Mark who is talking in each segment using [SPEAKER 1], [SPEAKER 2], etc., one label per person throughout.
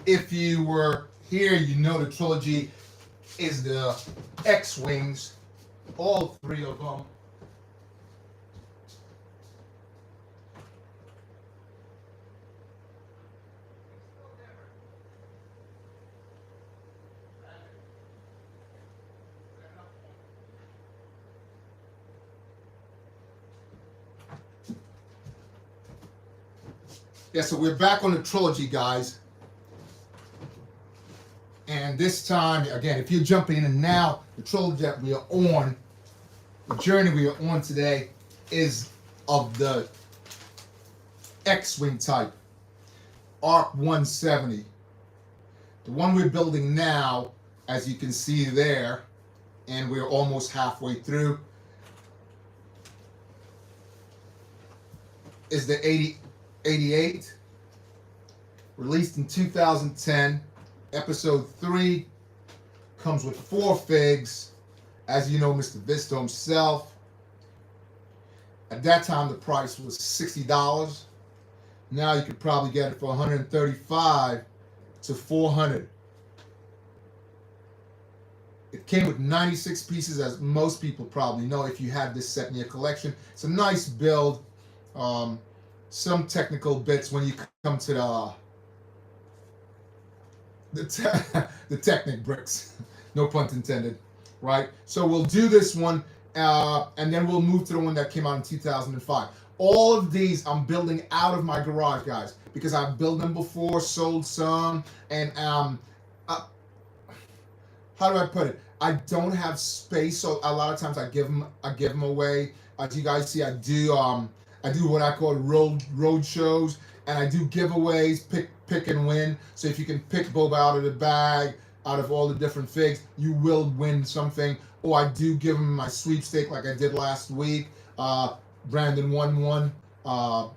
[SPEAKER 1] If you were here, you know the trilogy is the X-Wings, all three of them. Yeah, so we're back on the trilogy, guys. And this time, again, if you're jumping in now, the trilogy that we are on, the journey we are on today is of the X-Wing type, Arc 170. The one we're building now, as you can see there, and we're almost halfway through, is the 88, released in 2010. Episode 3 comes with 4 figs. As you know, Mr. Visto himself. At that time, the price was $60. Now you could probably get it for $135 to $400. It came with 96 pieces, as most people probably know if you have this set in your collection. It's a nice build. Some technical bits when you come to the Technic bricks, no pun intended, right? So we'll do this one, and then we'll move to the one that came out in 2005. All of these I'm building out of my garage, guys, because I've built them before, sold some, and how do I put it? I don't have space, so a lot of times I give them away. As you guys see, I do what I call road shows, and I do giveaways, pick and win. So if you can pick Boba out of the bag, out of all the different figs, you will win something. Or I do give them my sweepstake like I did last week. Brandon won one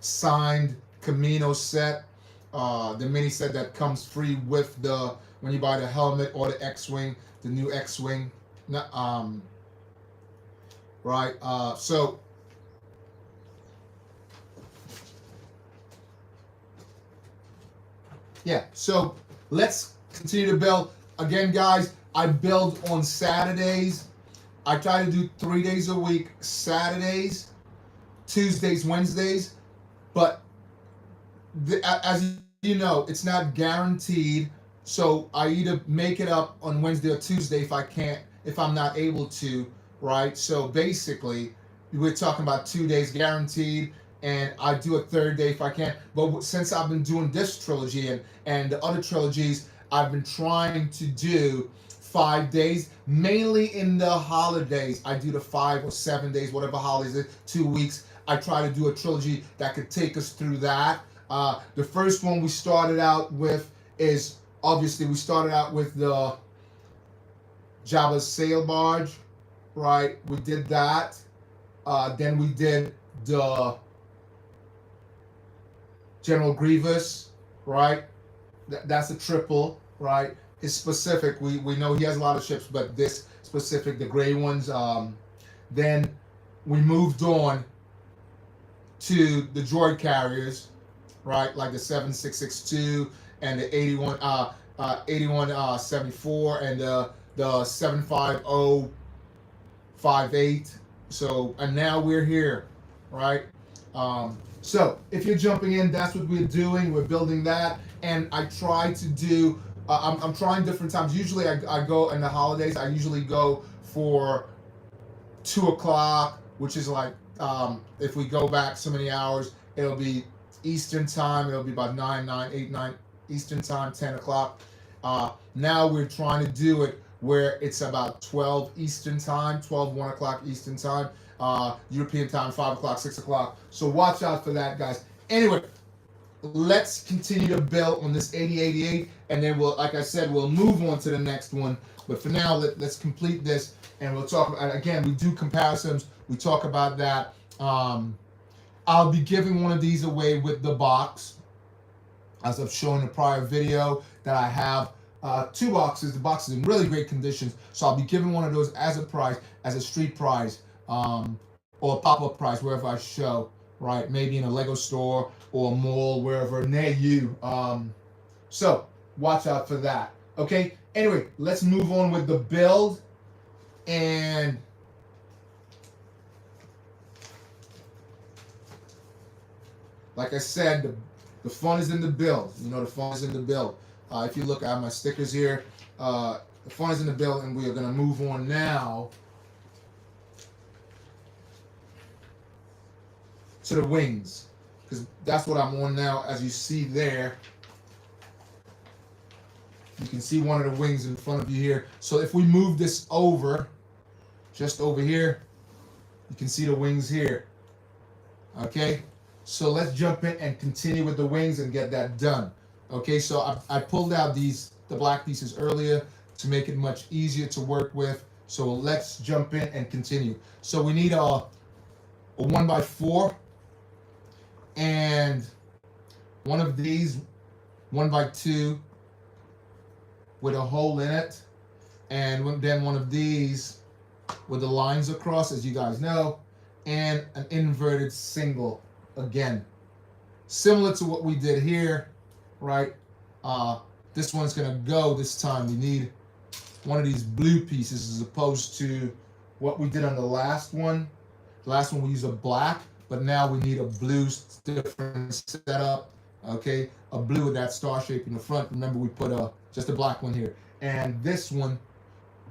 [SPEAKER 1] signed Camino set, the mini set that comes free with the when you buy the helmet or the X-Wing, the new X-Wing. Right. So. Yeah, so let's continue to build. Again, guys, I build on Saturdays. I try to do 3 days a week, Saturdays, Tuesdays, Wednesdays. But as you know, it's not guaranteed. So I either make it up on Wednesday or Tuesday if I'm not able to, right? So basically, we're talking about 2 days guaranteed. And I do a third day if I can. But since I've been doing this trilogy and the other trilogies, I've been trying to do 5 days, mainly in the holidays. I do the 5 or 7 days, whatever holidays is, 2 weeks. I try to do a trilogy that could take us through that. The first one we started out with is, obviously, we started out with the Jabba's sail barge, right? We did that. Then we did the General Grievous, right? That's a triple, right? His specific, we know he has a lot of ships, but this specific, the gray ones. Then we moved on to the droid carriers, right? Like the 7662 and the 8174 and the 75058. So, and now we're here, right? So if you're jumping in, that's what we're doing. We're building that, and I try to do. I'm trying different times. Usually, I go in the holidays. I usually go for 2 o'clock, which is like if we go back so many hours, it'll be Eastern time. It'll be about 9 Eastern time, 10 o'clock. Now we're trying to do it where it's about 12 Eastern time, 1 o'clock Eastern time. European time, 5 o'clock, 6 o'clock. So watch out for that, guys. Anyway, let's continue to build on this 8088, and then we'll, like I said, we'll move on to the next one. But for now, let's complete this, and we'll talk about, again, we do comparisons. We talk about that. I'll be giving one of these away with the box, as I've shown in a prior video that I have. 2 boxes. The box is in really great conditions, so I'll be giving one of those as a prize, as a street prize. Or a pop-up prize wherever I show, right? Maybe in a Lego store or a mall, wherever near you. So watch out for that. Okay. Anyway, let's move on with the build. And like I said, the fun is in the build. You know, the fun is in the build. If you look at my stickers here, the fun is in the build, and we are going to move on now to the wings, because that's what I'm on now. As you see there, you can see one of the wings in front of you here. So if we move this over, just over here, you can see the wings here. Okay, so let's jump in and continue with the wings and get that done. Okay, so I pulled out the black pieces earlier to make it much easier to work with. So let's jump in and continue. So we need a 1x4 and one of these 1x2 with a hole in it, and then one of these with the lines across, as you guys know, and an inverted single again, similar to what we did here, right? This one's gonna go this time. We need one of these blue pieces as opposed to what we did on the last one. The last one we used a black, but now we need a blue, different setup. Okay, a blue with that star shape in the front. Remember, we put just a black one here. And this one,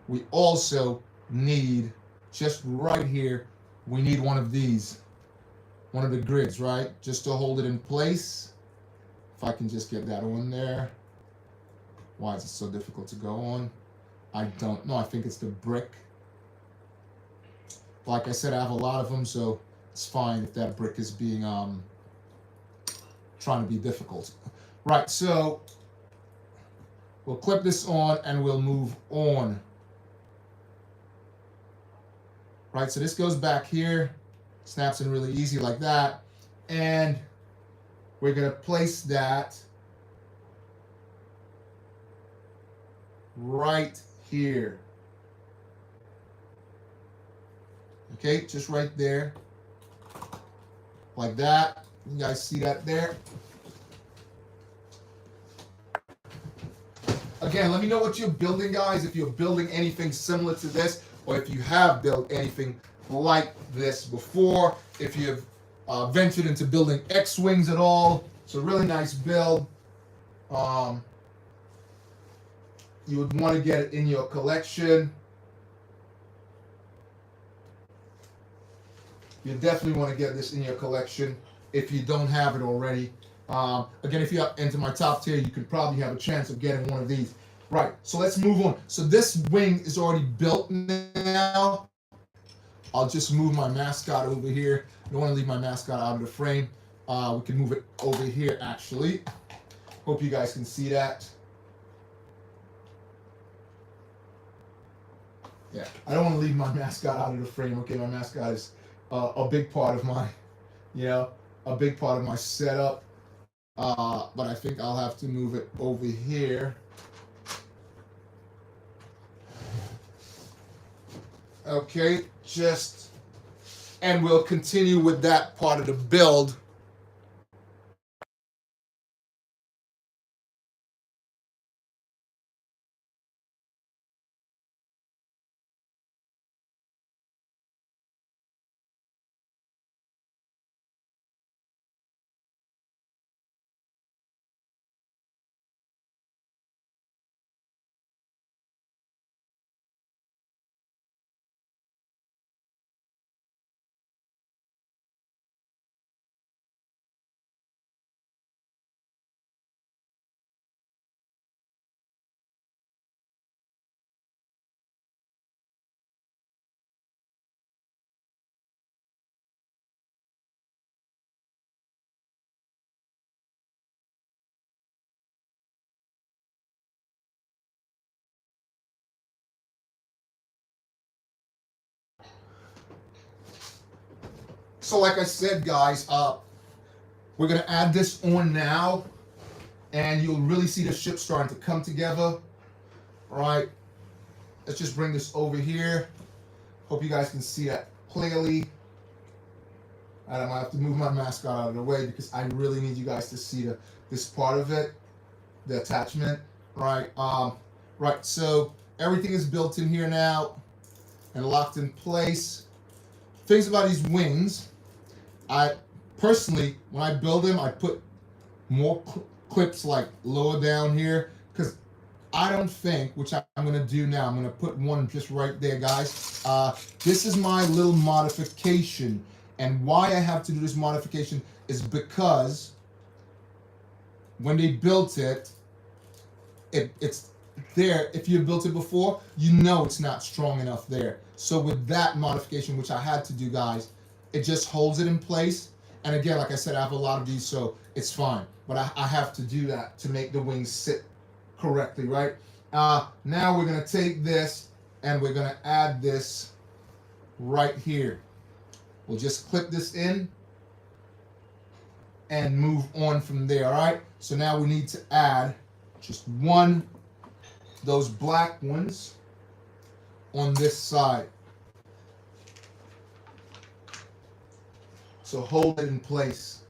[SPEAKER 1] we also need, just right here, we need one of these, one of the grids, right? Just to hold it in place. If I can just get that on there. Why is it so difficult to go on? I don't know. I think it's the brick. Like I said, I have a lot of them, so it's fine if that brick is being trying to be difficult. Right, so we'll clip this on and we'll move on. Right, so this goes back here, snaps in really easy like that, and we're gonna place that right here. Okay, just right there, like that. You guys see that there? Again, let me know what you're building, guys, if you're building anything similar to this, or if you have built anything like this before, if you've ventured into building X-Wings at all. It's a really nice build. You would want to get it in your collection. You definitely want to get this in your collection if you don't have it already. Again, if you're into my top tier, you could probably have a chance of getting one of these. Right, so let's move on. So this wing is already built now. I'll just move my mascot over here. I don't want to leave my mascot out of the frame. We can move it over here, actually. Hope you guys can see that. Yeah, I don't want to leave my mascot out of the frame. Okay, my mascot is a big part of my, a big part of my setup. But I think I'll have to move it over here. Okay, and we'll continue with that part of the build. So like I said, guys, we're going to add this on now, and you'll really see the ship starting to come together. All right, let's just bring this over here. Hope you guys can see that clearly. And I'm going to have to move my mascot out of the way because I really need you guys to see this part of it, the attachment. right? Right, so everything is built in here now and locked in place. Things about these wings, I personally, when I build them, I put more clips like lower down here, because I don't think, which I'm going to do now, I'm going to put one just right there, guys. This is my little modification, and why I have to do this modification is because when they built it, it's there. If you built it before, you know it's not strong enough there. So with that modification, which I had to do, guys, it just holds it in place. And again, like I said, I have a lot of these, so it's fine. But I have to do that to make the wings sit correctly, right? Now we're going to take this and we're going to add this right here. We'll just clip this in and move on from there, all right? So now we need to add just one, those black ones on this side. So hold it in place.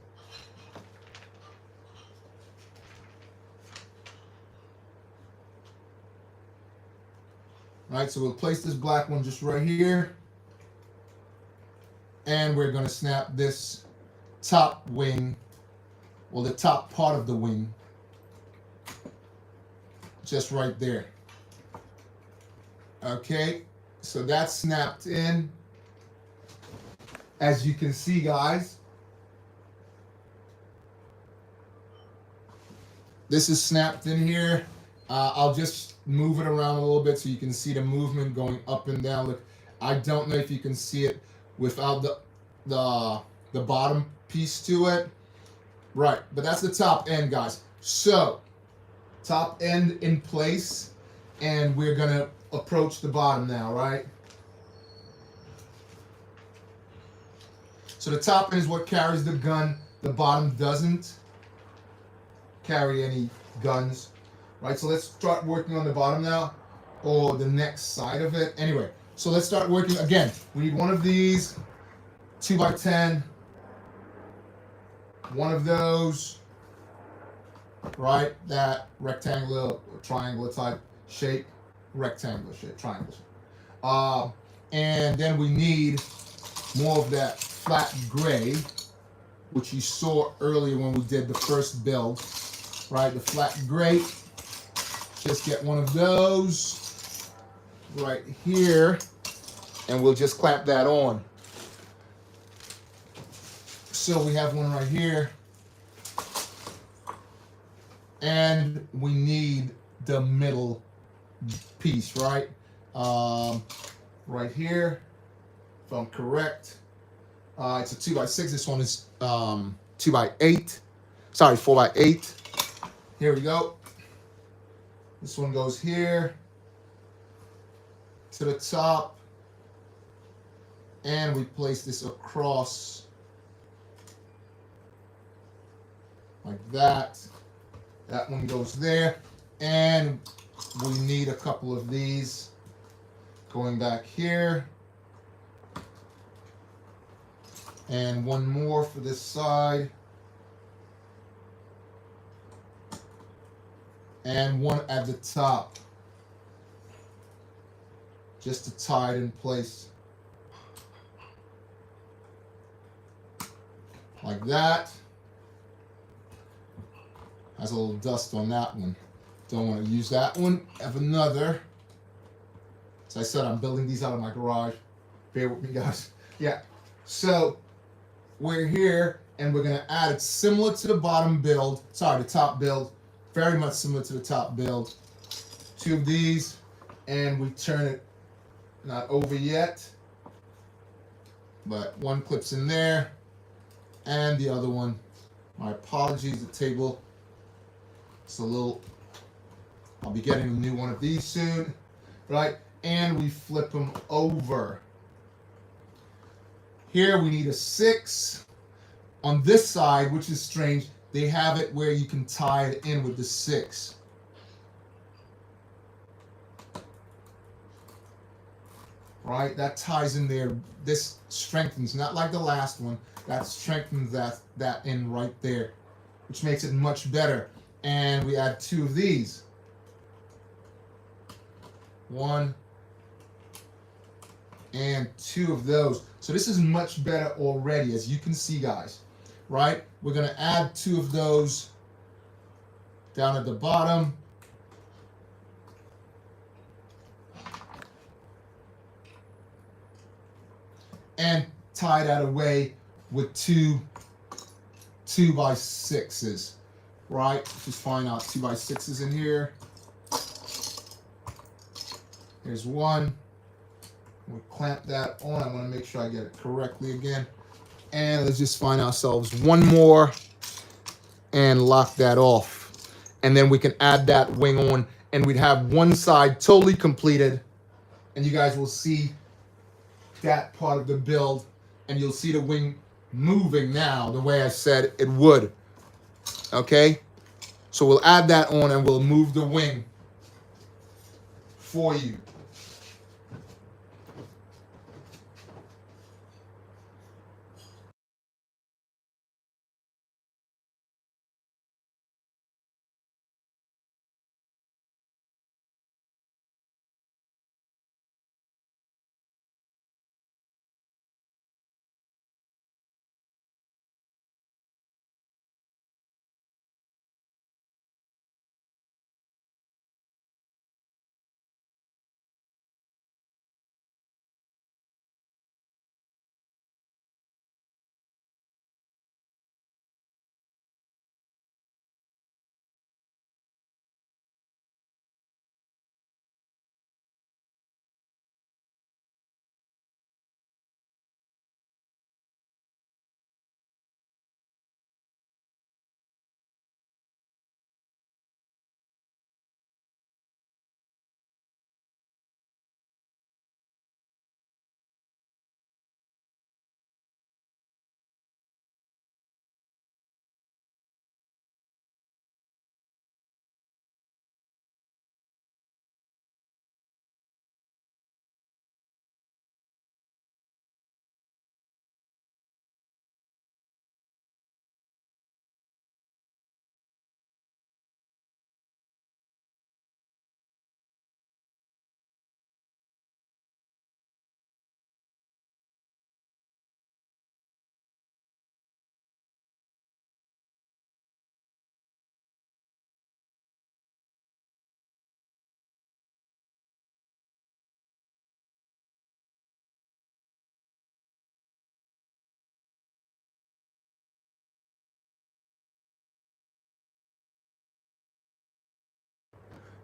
[SPEAKER 1] All right, so we'll place this black one just right here. And we're going to snap this top wing, or the top part of the wing, just right there. Okay, so that's snapped in. As you can see, guys, this is snapped in here. I'll just move it around a little bit so you can see the movement going up and down. Look, I don't know if you can see it without the bottom piece to it. Right, but that's the top end, guys. So, top end in place, and we're gonna approach the bottom now, right? So the top end is what carries the gun. The bottom doesn't carry any guns, right? So let's start working on the bottom now, or the next side of it. Anyway, so let's start working. Again, we need one of these, 2x10, one of those, right? That rectangular or triangular type shape, rectangular shape, triangle shape. And then we need more of that flat gray, which you saw earlier when we did the first build, right? The flat gray. Just get one of those right here, and we'll just clamp that on. So we have one right here, and we need the middle piece, right? Right here, if I'm correct. It's a 2x6. This one is 2x8. Sorry, 4x8. Here we go. This one goes here to the top, and we place this across like that. That one goes there, and we need a couple of these going back here, and one more for this side, and one at the top, just to tie it in place like that. Has a little dust on that one. Don't want to use that one. Have another. As I said, I'm building these out of my garage. Bear with me, guys. Yeah. So we're here, and we're going to add it similar to the bottom build. Sorry, the top build. Very much similar to the top build. Two of these, and we turn it not over yet, but one clips in there, and the other one. My apologies, the table. It's a little. I'll be getting a new one of these soon, right? And we flip them over. Here we need a 6. On this side, which is strange, they have it where you can tie it in with the 6. Right? That ties in there. This strengthens, not like the last one. That strengthens that in right there, which makes it much better. And we add 2 of these. 1 and 2 of those. So this is much better already, as you can see, guys, right? We're going to add 2 of those down at the bottom. And tie that away with two 2x6s, right? Just find out 2x6s in here. Here's one. We'll clamp that on. I want to make sure I get it correctly again. And let's just find ourselves one more and lock that off. And then we can add that wing on, and we'd have one side totally completed. And you guys will see that part of the build, and you'll see the wing moving now the way I said it would. Okay? So we'll add that on and we'll move the wing for you.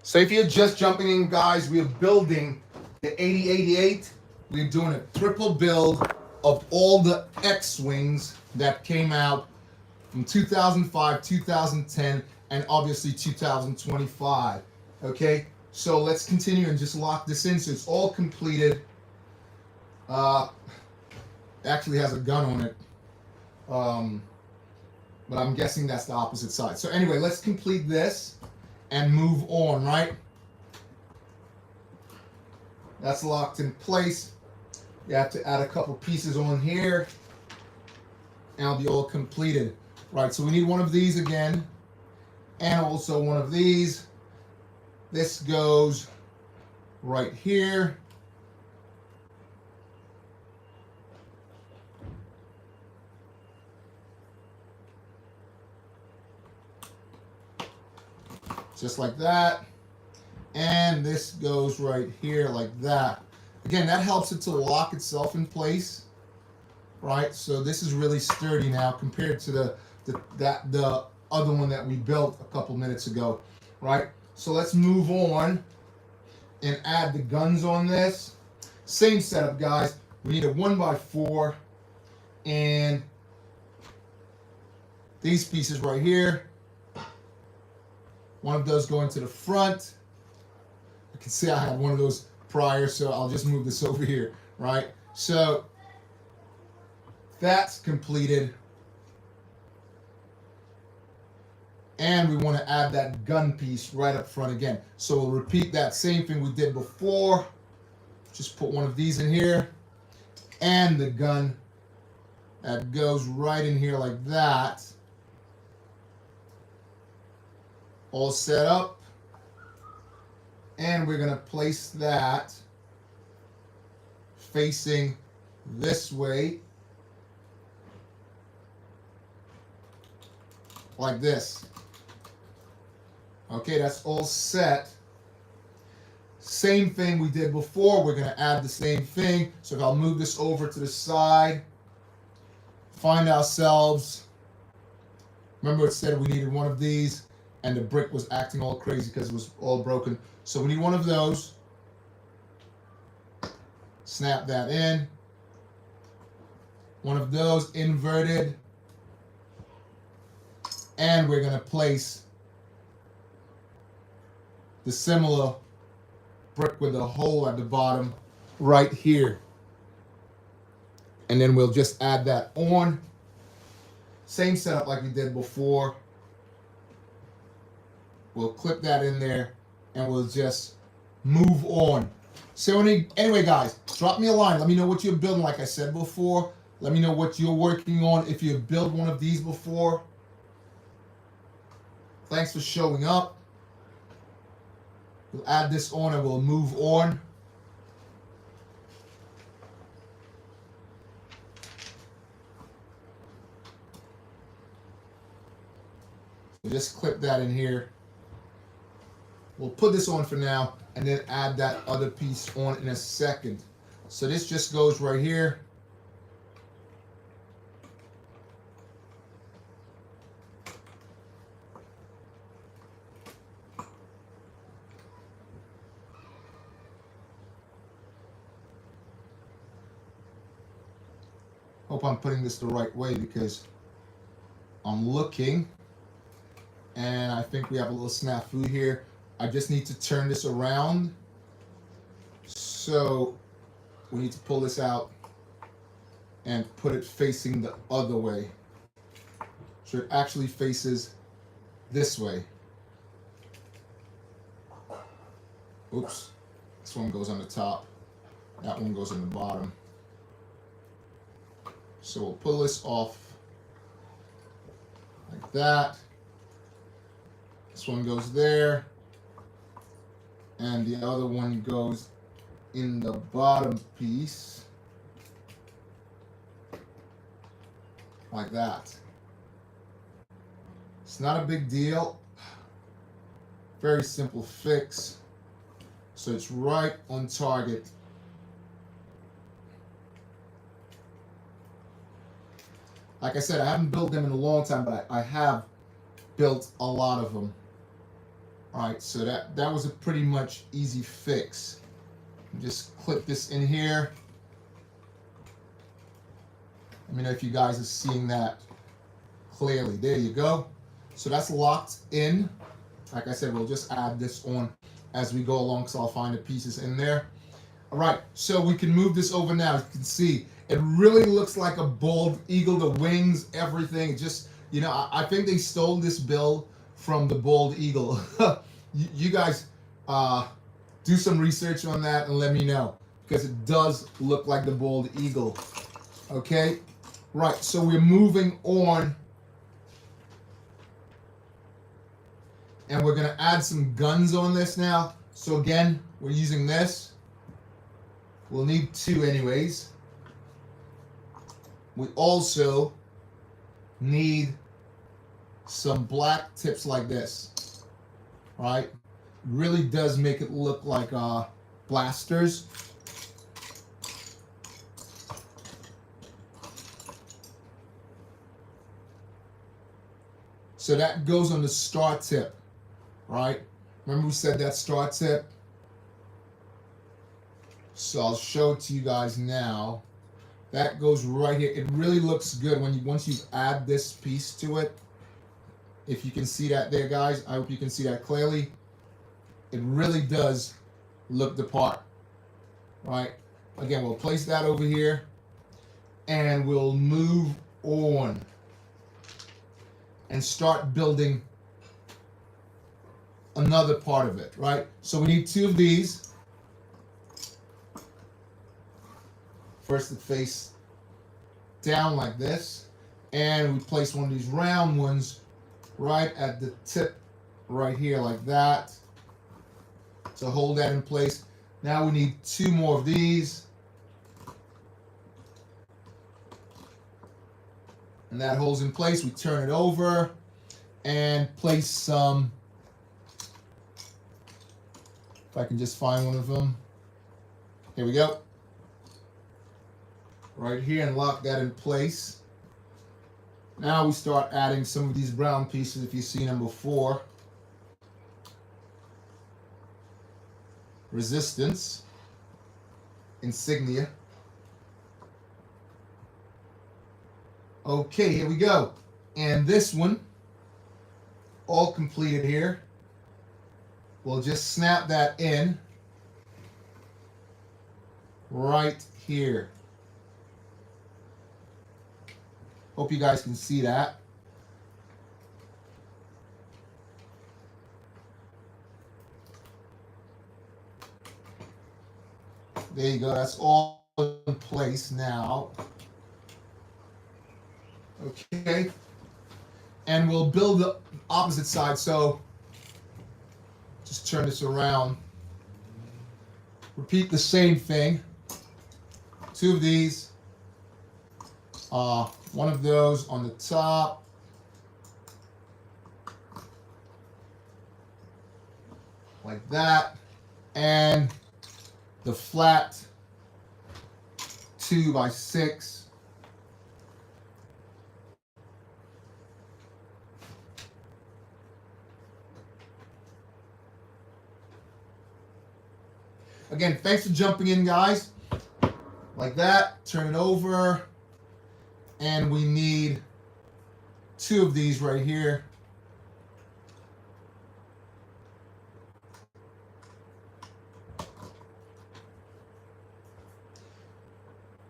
[SPEAKER 1] So if you're just jumping in, guys, we're building the 8088. We're doing a triple build of all the X-Wings that came out from 2005, 2010, and obviously 2025. Okay, so let's continue and just lock this in so it's all completed. Actually has a gun on it, but I'm guessing that's the opposite side. So anyway, let's complete this and move on, right? That's locked in place. You have to add a couple pieces on here and it'll be all completed. Right, so we need one of these again and also one of these. This goes right here. Just like that. And this goes right here like that. Again, that helps it to lock itself in place, right? So this is really sturdy now compared to the other one that we built a couple minutes ago, right? So let's move on and add the guns on this. Same setup, guys. We need a 1x4 and these pieces right here. One of those going to the front. I can see I had one of those prior, so I'll just move this over here, right? So that's completed. And we want to add that gun piece right up front again. So we'll repeat that same thing we did before. Just put one of these in here. And the gun that goes right in here like that. All set up. And we're going to place that facing this way, like this. Okay, that's all set. Same thing we did before. We're going to add the same thing. So if I'll move this over to the side, find ourselves, remember it said we needed one of these, and the brick was acting all crazy because it was all broken. So we need one of those. Snap that in. One of those inverted. And we're going to place the similar brick with a hole at the bottom right here. And then we'll just add that on. Same setup like we did before. We'll clip that in there and we'll just move on. So anyway, guys, drop me a line. Let me know what you're building. Like I said before, let me know what you're working on. If you built one of these before, thanks for showing up. We'll add this on and we'll move on. So just clip that in here. We'll put this on for now and then add that other piece on in a second. So this just goes right here. Hope I'm putting this the right way because I'm looking and I think we have a little snafu here. I just need to turn this around. So we need to pull this out and put it facing the other way. So it actually faces this way. Oops. This one goes on the top. That one goes on the bottom. So we'll pull this off like that. This one goes there. And the other one goes in the bottom piece. Like that. It's not a big deal. Very simple fix. So it's right on target. Like I said, I haven't built them in a long time, but I have built a lot of them. All right, so that was a pretty much easy fix. Just clip this in here. Let me know if you guys are seeing that clearly. There you go. So that's locked in. Like I said, we'll just add this on as we go along, so I'll find the pieces in there. All right, so we can move this over now. You can see it really looks like a bald eagle, the wings, everything. Just, you know, I think they stole this build from the bald eagle. You guys do some research on that and let me know, because it does look like the bald eagle. Okay, right, so we're moving on and we're gonna add some guns on this now. So again, we're using this. We'll need 2 anyways. We also need some black tips like this, right? Really does make it look like blasters. So that goes on the star tip, right? Remember we said that star tip? So I'll show it to you guys now. That goes right here. It really looks good when once you add this piece to it. If you can see that there, guys, I hope you can see that clearly. It really does look the part, right? Again, we'll place that over here and we'll move on and start building another part of it, right? So we need 2 of these. First, the face down like this, and we place one of these round ones right at the tip right here like that. to hold that in place. Now we need 2 more of these. And that holds in place. We turn it over and place some, if I can just find one of them. Here we go. Right here, and lock that in place. Now we start adding some of these brown pieces if you've seen them before. Resistance, insignia. Okay, here we go. And this one, all completed here. We'll just snap that in right here. Hope you guys can see that. There you go. That's all in place now. Okay. And we'll build the opposite side. So just turn this around. Repeat the same thing. 2 of these. One of those on the top. Like that. And the flat 2x6. Again, thanks for jumping in, guys. Like that. Turn it over. And we need 2 of these right here.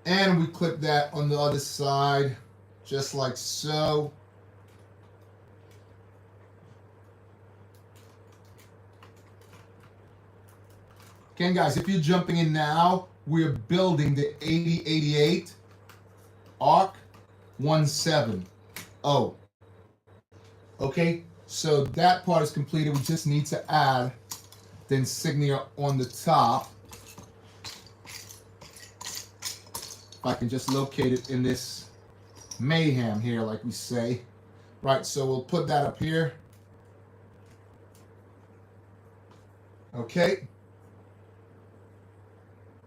[SPEAKER 1] And we clip that on the other side, just like so. Again, guys, if you're jumping in now, we're building the 8088 ARC 170. Okay, so that part is completed. We just need to add the insignia on the top. If I can just locate it in this mayhem here, like we say. Right, so we'll put that up here. Okay.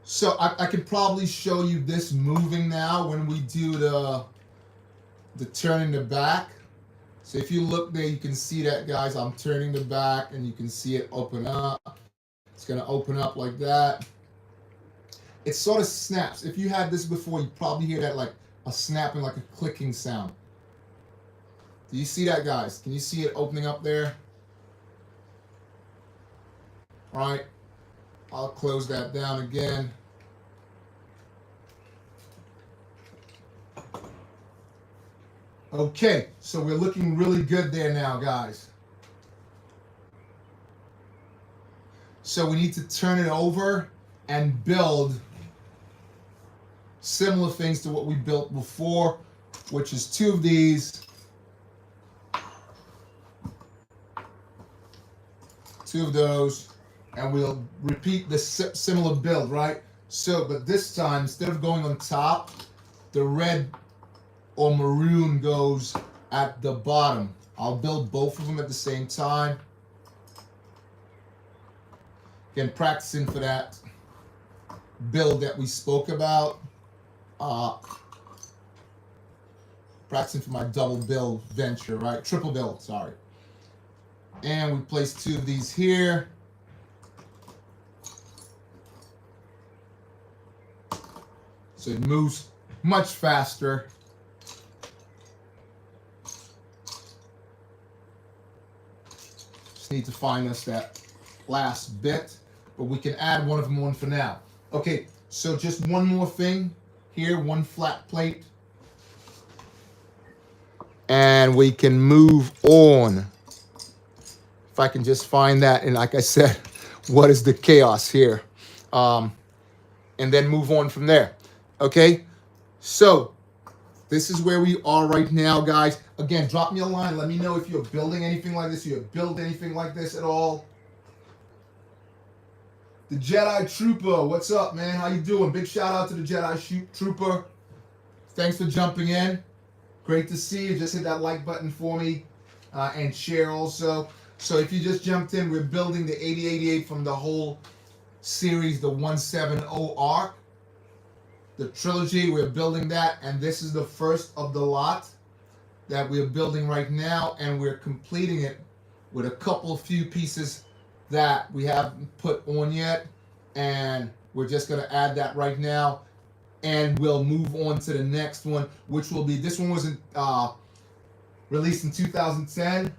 [SPEAKER 1] So I could probably show you this moving now when we do the turning the back. So if you look there, you can see that, guys. I'm turning the back and you can see it open up. It's going to open up like that. It sort of snaps. If you had this before, you probably hear that like a snapping, like a clicking sound. Do you see that, guys? Can you see it opening up there? All right. I'll close that down again. Okay, so we're looking really good there now, guys. So we need to turn it over and build similar things to what we built before, which is 2 of these. 2 of those. And we'll repeat the similar build, right? So, but this time, instead of going on top, the red or maroon goes at the bottom. I'll build both of them at the same time. Again, practicing for that build that we spoke about. Practicing for my double build venture, right? Triple build, sorry. And we place 2 of these here. So it moves much faster. Just need to find us that last bit, but we can add one of them on for now. Okay, so just one more thing here, one flat plate. And we can move on. If I can just find that, and like I said, what is the chaos here? And then move on from there. Okay, so this is where we are right now, guys. Again, drop me a line. Let me know if you're building anything like this. You build anything like this at all. The Jedi Trooper, what's up, man? How you doing? Big shout out to the Jedi Trooper. Thanks for jumping in. Great to see you. Just hit that like button for me and share also. So if you just jumped in, we're building the 8088 from the whole series, the 170 arc, the trilogy. We're building that, and this is the first of the lot that we're building right now, and we're completing it with a couple few pieces that we haven't put on yet, and we're just going to add that right now, and we'll move on to the next one, which will be, this one wasn't released in 2010.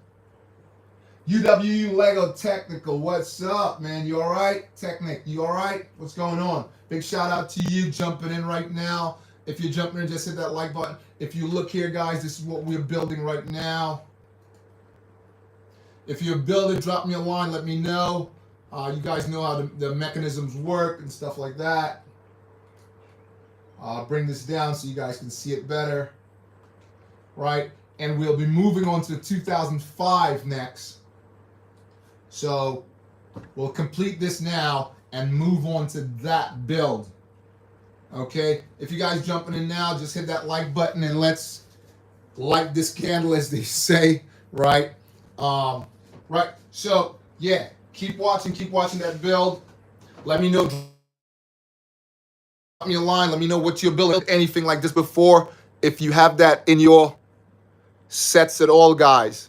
[SPEAKER 1] UW Lego Technical, what's up, man? You all right? Technic, you all right? What's going on? Big shout out to you jumping in right now. If you're jumping in, just hit that like button. If you look here, guys, this is what we're building right now. If you're a builder, drop me a line, let me know. You guys know how the mechanisms work and stuff like that. Bring this down so you guys can see it better. Right? And we'll be moving on to 2005 next. So we'll complete this now and move on to that build. Okay? If you guys jumping in now, just hit that like button and let's light this candle, as they say, right? Right. So yeah, keep watching that build. Let me know. Drop me a line. Let me know what you're building. Anything like this before, if you have that in your sets at all, guys.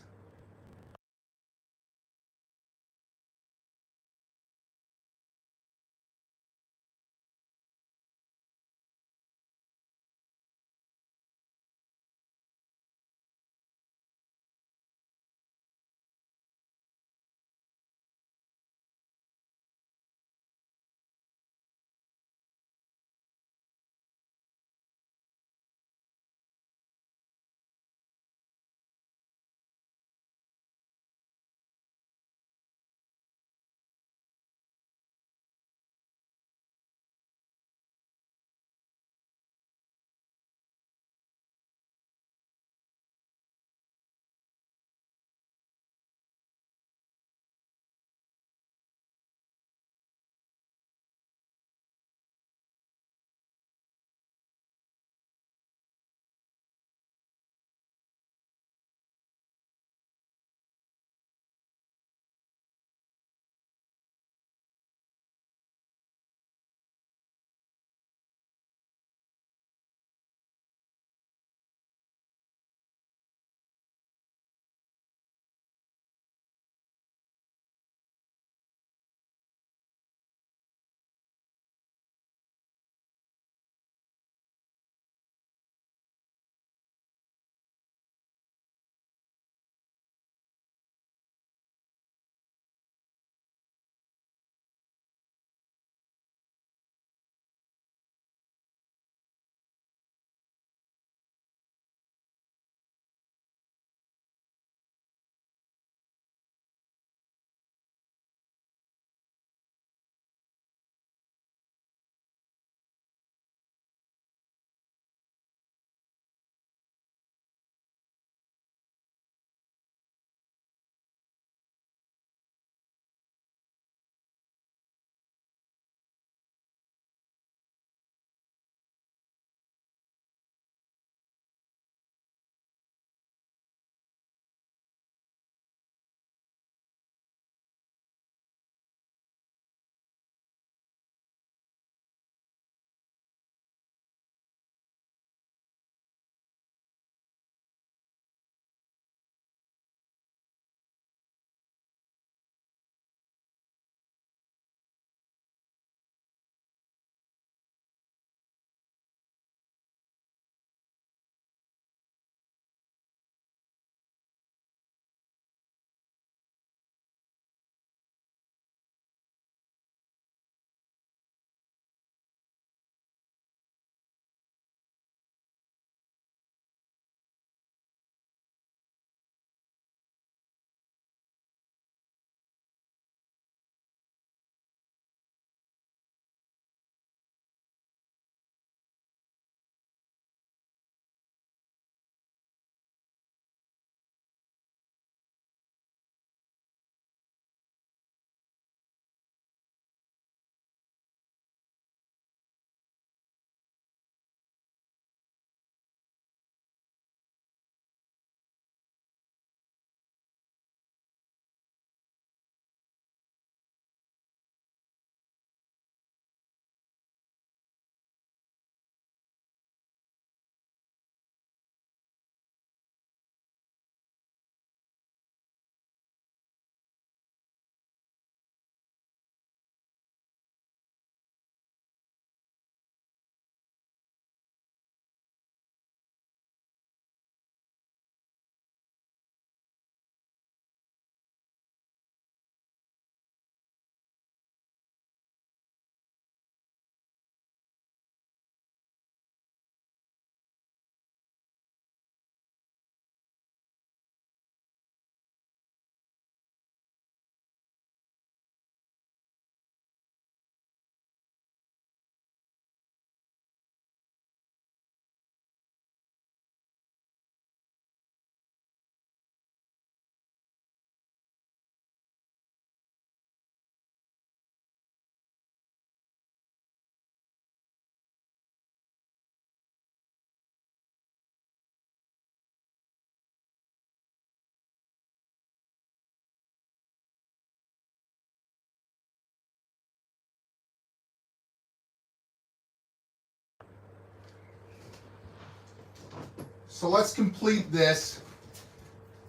[SPEAKER 1] So let's complete this.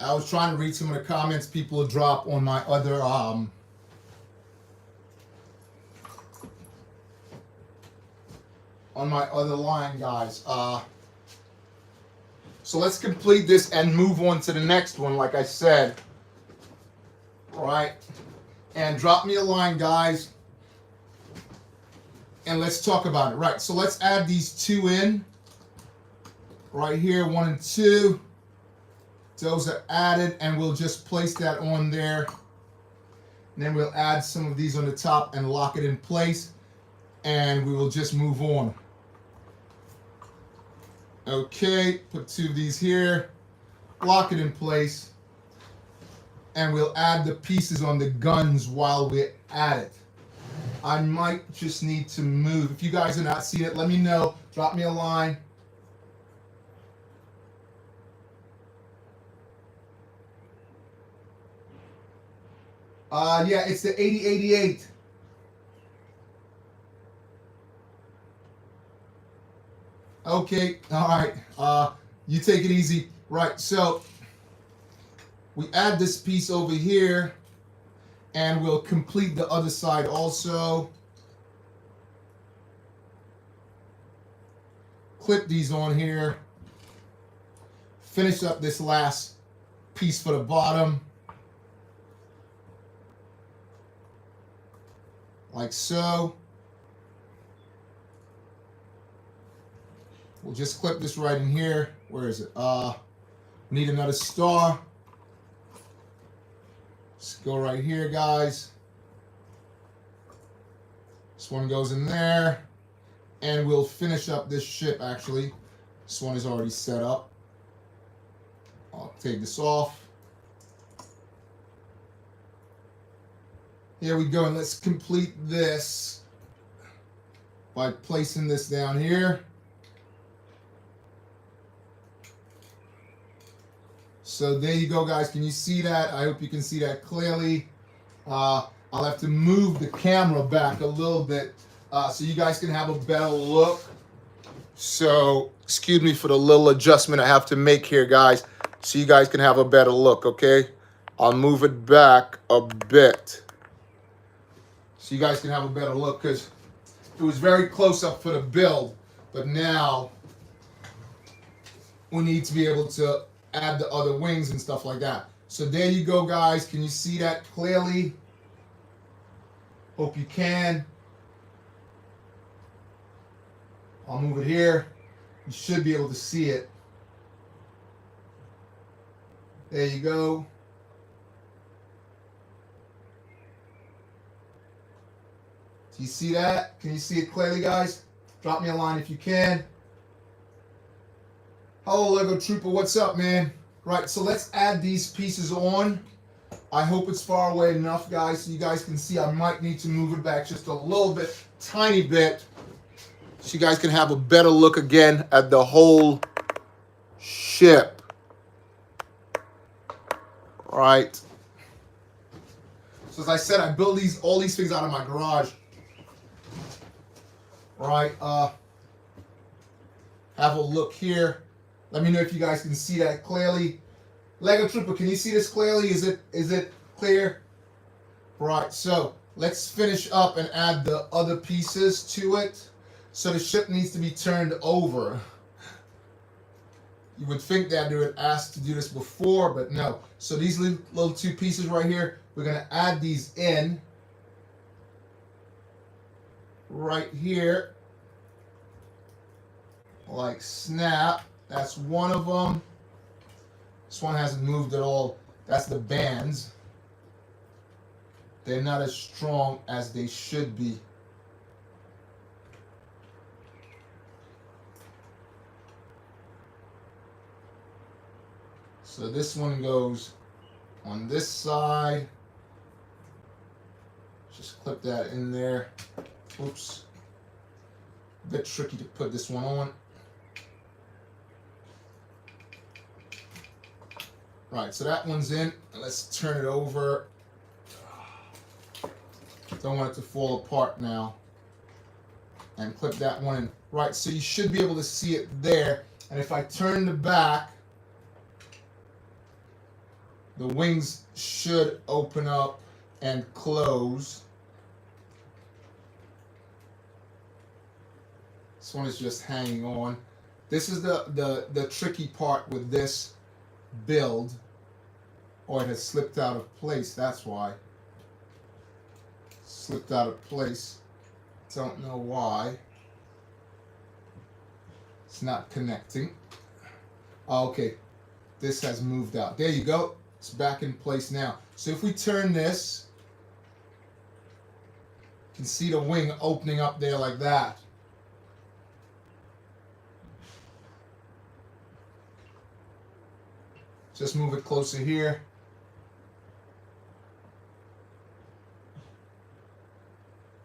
[SPEAKER 1] I was trying to read some of the comments people drop on my other line, guys. So let's complete this and move on to the next one, like I said. All right. And drop me a line, guys. And let's talk about it. Right. So let's add these two in. Right here, 1 and 2. Those are added, and we'll just place that on there. And then we'll add some of these on the top and lock it in place. And we will just move on. Okay, put 2 of these here. Lock it in place. And we'll add the pieces on the guns while we're at it. I might just need to move. If you guys are not seeing it, let me know. Drop me a line. Yeah, it's the 8088. Okay, all right. You take it easy. Right, so we add this piece over here, and we'll complete the other side also. Clip these on here. Finish up this last piece for the bottom. Like so. We'll just clip this right in here. Where is it? Need another star. Let's go right here, guys. This one goes in there. And we'll finish up this ship, actually. This one is already set up. I'll take this off. Here we go, and let's complete this by placing this down here. So there you go, guys. Can you see that? I hope you can see that clearly. I'll have to move the camera back a little bit so you guys can have a better look. So excuse me for the little adjustment I have to make here, guys, so you guys can have a better look, okay? I'll move it back a bit so you guys can have a better look, because it was very close up for the build, but now we need to be able to add the other wings and stuff like that. So there you go, guys. Can you see that clearly? Hope you can. I'll move it here. You should be able to see it. There you go. Do you see that? Can you see it clearly, guys? Drop me a line if you can. Hello, Lego Trooper. What's up, man? Right, so let's add these pieces on. I hope it's far away enough, guys, so you guys can see. I might need to move it back just a little bit, tiny bit, so you guys can have a better look again at the whole ship. All right. So as I said, I built all these things out of my garage. All right. Have a look here. Let me know if you guys can see that clearly. Lego Trooper, can you see this clearly? Is it clear? Right, so let's finish up and add the other pieces to it. So the ship needs to be turned over. You would think that they would ask to do this before, but no. So these little 2 pieces right here, we're going to add these in. Right here. Like snap. That's one of them. This one hasn't moved at all. That's the bands. They're not as strong as they should be. So this one goes on this side. Just clip that in there. Oops. A bit tricky to put this one on. Right, so that one's in. Let's turn it over. Don't want it to fall apart now. And clip that one in. Right, so you should be able to see it there. And if I turn the back, the wings should open up and close. This one is just hanging on. This is the tricky part with this build. Oh, it has slipped out of place, that's why. Slipped out of place. Don't know why. It's not connecting. Oh, okay, this has moved out. There you go. It's back in place now. So if we turn this, you can see the wing opening up there like that. Just move it closer here.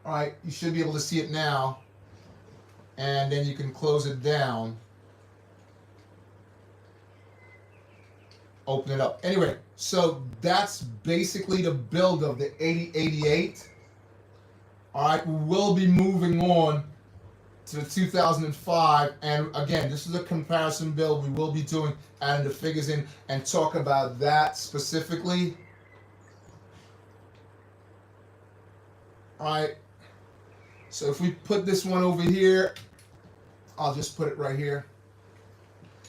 [SPEAKER 1] All right, you should be able to see it now. And then you can close it down. Open it up. Anyway, so that's basically the build of the 8088. All right, we will be moving on to the 2005. And again, this is a comparison build. We will be doing, adding the figures in and talk about that specifically. All right. So if we put this one over here, I'll just put it right here.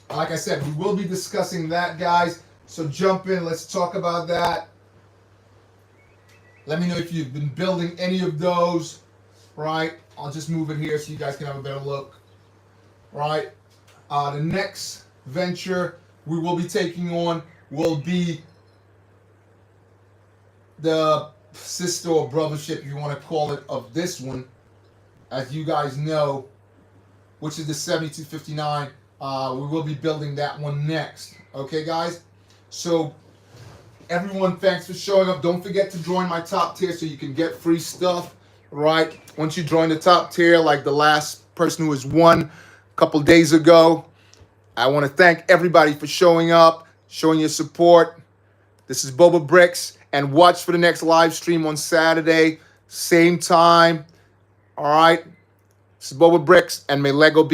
[SPEAKER 1] Like I said, we will be discussing that, guys. So jump in. Let's talk about that. Let me know if you've been building any of those. Right. I'll just move it here so you guys can have a better look. Right. The next venture we will be taking on will be the sister or brothership, if you want to call it, of this one. As you guys know, which is the 7259. We will be building that one next. Okay, guys? So, everyone, thanks for showing up. Don't forget to join my top tier so you can get free stuff, right? Once you join the top tier, like the last person who has won a couple days ago, I want to thank everybody for showing up, showing your support. This is BOBAbrickz, and watch for the next live stream on Saturday, same time. All right? This is BOBAbrickz, and may Lego be